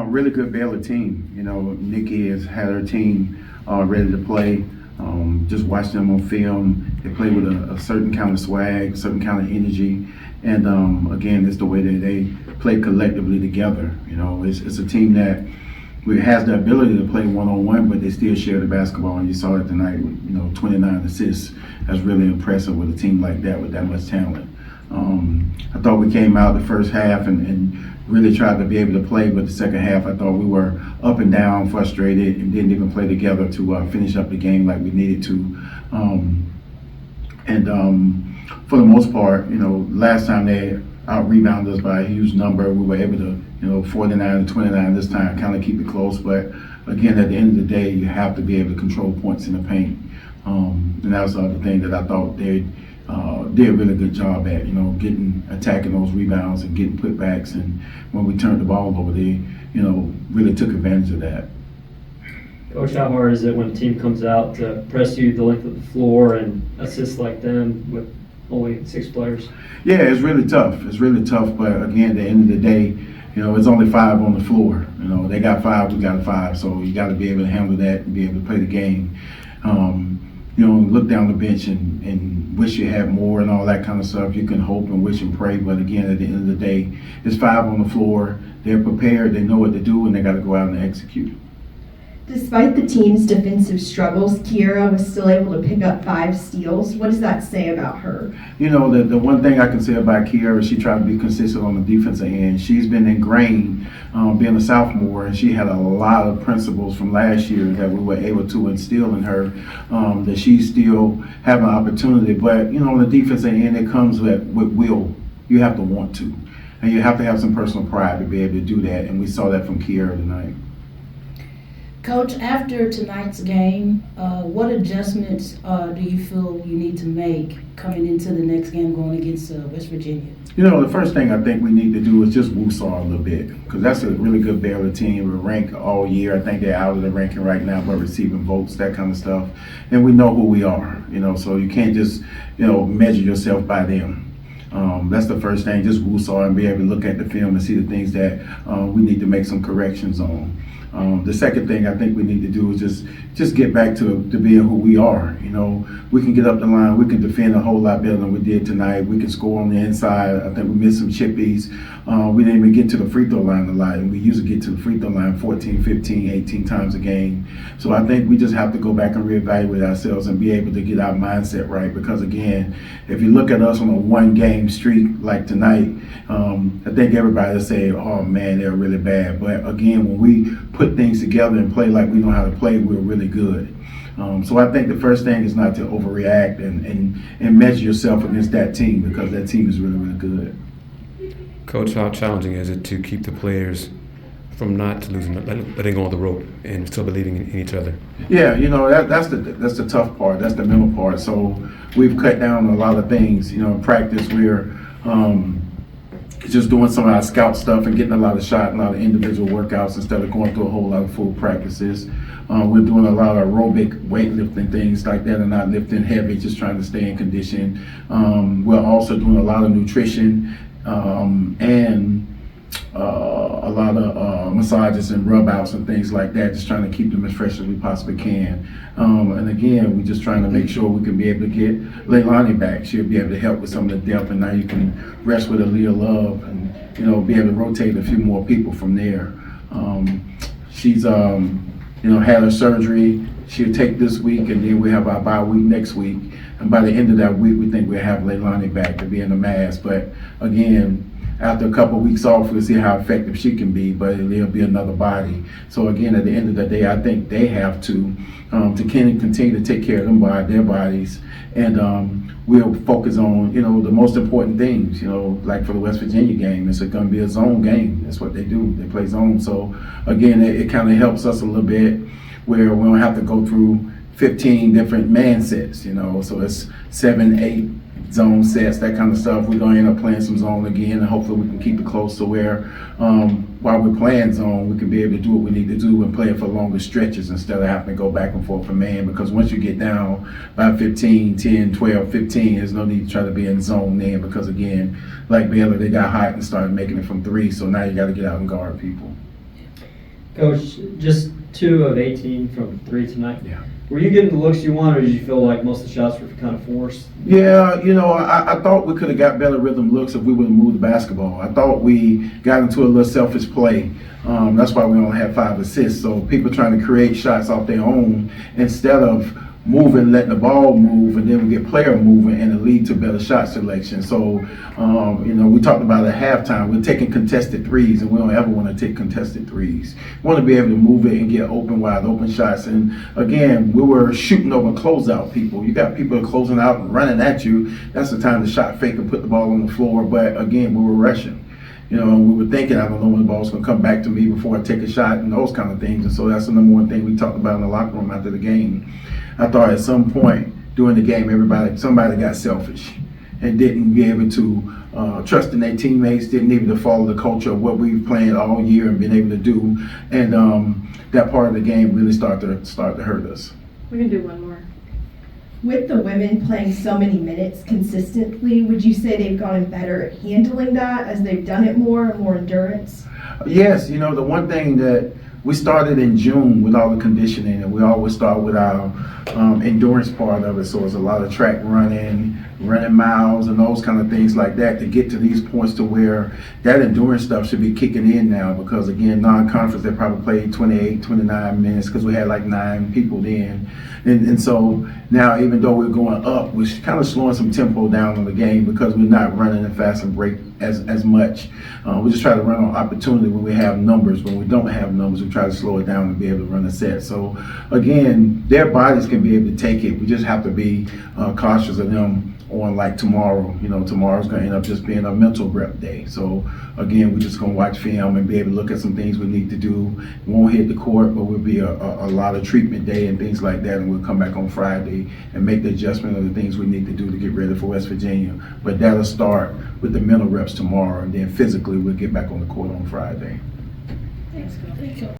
Really good Baylor team. Nikki has had her team ready to play. Just watched them on film. They play with a certain kind of swag, certain kind of energy, and again, it's the way that they play collectively together. It's a team that has the ability to play one-on-one, but they still share the basketball, and you saw it tonight with 29 assists. That's really impressive with a team like that with that much talent. I thought we came out the first half and really tried to be able to play, but the second half I thought we were up and down, frustrated, and didn't even play together to finish up the game like we needed to. For the most part, last time they out-rebounded us by a huge number. We were able to, 49 to 29 this time, kind of keep it close. But again, at the end of the day, you have to be able to control points in the paint. And that was the other thing that I thought they did a really good job at, attacking those rebounds and getting putbacks. And when we turned the ball over, they, really took advantage of that. Coach, how hard is it when a team comes out to press you the length of the floor and assist like them with only 6 players? Yeah, it's really tough. It's really tough, but again, at the end of the day, it's only 5 on the floor. They got 5, we got 5, so you got to be able to handle that and be able to play the game. Look down the bench and wish you had more and all that kind of stuff. You can hope and wish and pray, but again, at the end of the day, it's 5 on the floor. They're prepared, they know what to do, and they got to go out and execute. Despite the team's defensive struggles, Kierra was still able to pick up 5 steals. What does that say about her? The one thing I can say about Kierra is she tried to be consistent on the defensive end. She's been ingrained being a sophomore, and she had a lot of principles from last year that we were able to instill in her, that she still have an opportunity. But, the defensive end, it comes with will. You have to want to. And you have to have some personal pride to be able to do that, and we saw that from Kierra tonight. Coach, after tonight's game, what adjustments do you feel you need to make coming into the next game going against West Virginia? The first thing I think we need to do is just woo-saw a little bit, because that's a really good Baylor team. We're ranked all year. I think they're out of the ranking right now, but receiving votes, that kind of stuff. And we know who we are, so you can't just, measure yourself by them. That's the first thing, just woo-saw and be able to look at the film and see the things that we need to make some corrections on. The second thing I think we need to do is just get back to being who we are. We can get up the line, we can defend a whole lot better than we did tonight. We can score on the inside. I think we missed some chippies. We didn't even get to the free throw line a lot, and we usually get to the free throw line 14, 15, 18 times a game. So I think we just have to go back and reevaluate ourselves and be able to get our mindset right, because again, if you look at us on a 1-game streak like tonight, I think everybody will say, oh man, they're really bad. But again, when we put things together and play like we know how to play, we're really good. So I think the first thing is not to overreact and measure yourself against that team, because that team is really, really good. Coach, how challenging is it to keep the players from not losing, letting go of the rope and still believing in each other? Yeah, that's the tough part. That's the mental part. So we've cut down a lot of things. In practice, we're just doing some of our scout stuff and getting a lot of shots, a lot of individual workouts instead of going through a whole lot of full practices. We're doing a lot of aerobic weightlifting, things like that, and not lifting heavy, just trying to stay in condition. We're also doing a lot of nutrition and a lot of massages and rub outs and things like that, just trying to keep them as fresh as we possibly can. And again, we're just trying to make sure we can be able to get Leilani back. She'll be able to help with some of the depth, and now you can rest with Aaliyah Love and be able to rotate a few more people from there. She's had her surgery. She'll take this week, and then we have our bye week next week. And by the end of that week, we think we'll have Leilani back to be in the mass. But again, after a couple of weeks off, we'll see how effective she can be, but it'll be another body. So again, at the end of the day, I think they have to continue to take care of their bodies, and we'll focus on, the most important things, like for the West Virginia game, it's going to be a zone game. That's what they do. They play zone. So again, it kind of helps us a little bit where we don't have to go through 15 different man sets, so it's 7, 8 zone sets, that kind of stuff. We're going to end up playing some zone again, and hopefully we can keep it close to where while we're playing zone, we can be able to do what we need to do and play it for longer stretches instead of having to go back and forth for man, because once you get down by 15, 10, 12, 15, there's no need to try to be in zone then, because again, like Baylor, they got hot and started making it from 3, so now you got to get out and guard people. Coach, just 2 of 18 from 3 tonight. Yeah. Were you getting the looks you wanted, or did you feel like most of the shots were kind of forced? Yeah, I thought we could have got better rhythm looks if we would have moved the basketball. I thought we got into a little selfish play. That's why we only had 5 assists. So people trying to create shots off their own instead of moving, letting the ball move, and then we get player moving, and it lead to better shot selection. So, we talked about at halftime, we're taking contested threes, and we don't ever want to take contested threes. We want to be able to move it and get wide open shots. And again, we were shooting over closeout people. You got people closing out and running at you. That's the time to shot fake and put the ball on the floor. But again, we were rushing. We were thinking, I don't know when the ball's going to come back to me before I take a shot and those kind of things. And so that's the number one thing we talked about in the locker room after the game. I thought at some point during the game, somebody got selfish and didn't be able to trust in their teammates, didn't able to follow the culture of what we've played all year and been able to do. And that part of the game really started to hurt us. We can do one more. With the women playing so many minutes consistently, would you say they've gotten better at handling that as they've done it more endurance? Yes, the one thing that we started in June with all the conditioning, and we always start with our endurance part of it. So it's a lot of track running miles and those kind of things like that to get to these points to where that endurance stuff should be kicking in now, because again, non-conference, they probably played 28, 29 minutes because we had like 9 people then. And so now, even though we're going up, we're kind of slowing some tempo down on the game because we're not running as fast and break as much. We just try to run on opportunity when we have numbers. When we don't have numbers, we try to slow it down and be able to run a set. So again, their bodies can be able to take it. We just have to be cautious of them on like tomorrow. Tomorrow's going to end up just being a mental rep day. So again, we're just going to watch film and be able to look at some things we need to do. We won't hit the court, but we'll be a lot of treatment day and things like that. And we'll come back on Friday and make the adjustment of the things we need to do to get ready for West Virginia. But that'll start with the mental reps tomorrow, and then physically we'll get back on the court on Friday. Thanks, Coach.